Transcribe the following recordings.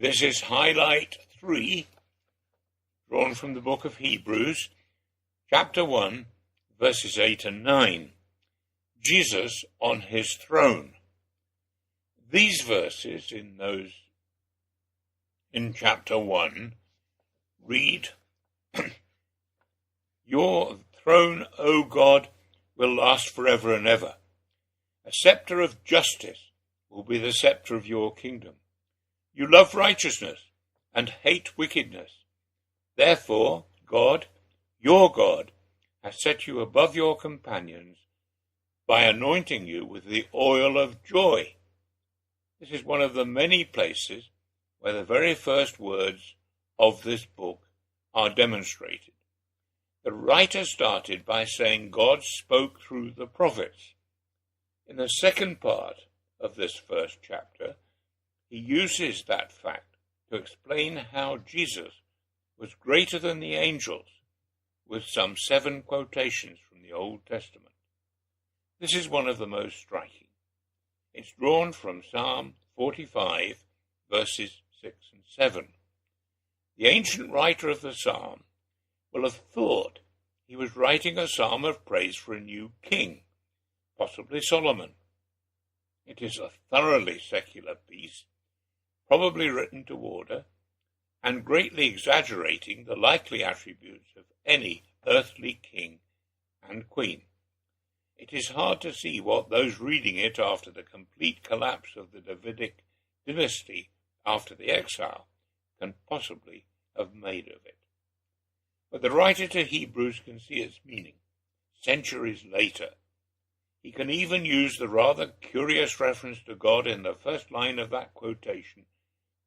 This is highlight 3, drawn from the book of Hebrews, chapter 1, verses 8 and 9. Jesus on his throne. These verses in chapter 1 read, Your throne, O God, will last forever and ever. A sceptre of justice will be the sceptre of your kingdom. You love righteousness and hate wickedness. Therefore, God, your God, has set you above your companions by anointing you with the oil of joy. This is one of the many places where the very first words of this book are demonstrated. The writer started by saying God spoke through the prophets. In the second part of this first chapter, he uses that fact to explain how Jesus was greater than the angels, with some 7 quotations from the Old Testament. This is one of the most striking. It's drawn from Psalm 45, verses 6 and 7. The ancient writer of the psalm will have thought he was writing a psalm of praise for a new king, possibly Solomon. It is a thoroughly secular piece, probably written to order, and greatly exaggerating the likely attributes of any earthly king and queen. It is hard to see what those reading it after the complete collapse of the Davidic dynasty after the exile can possibly have made of it. But the writer to Hebrews can see its meaning centuries later. He can even use the rather curious reference to God in the first line of that quotation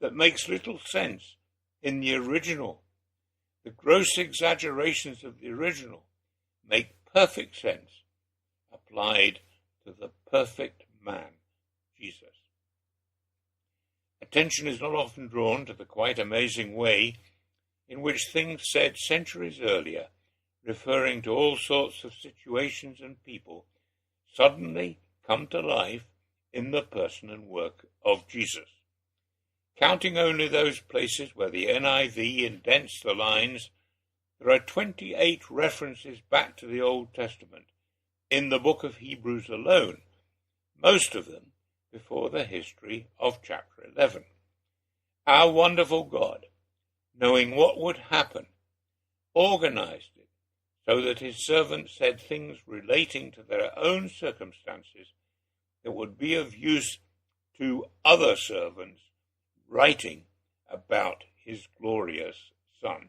that makes little sense in the original. The gross exaggerations of the original make perfect sense applied to the perfect man, Jesus. Attention is not often drawn to the quite amazing way in which things said centuries earlier, referring to all sorts of situations and people, suddenly come to life in the person and work of Jesus. Counting only those places where the NIV indents the lines, there are 28 references back to the Old Testament in the book of Hebrews alone, most of them before the history of chapter 11. Our wonderful God, knowing what would happen, organized it so that his servants said things relating to their own circumstances that would be of use to other servants writing about his glorious Son.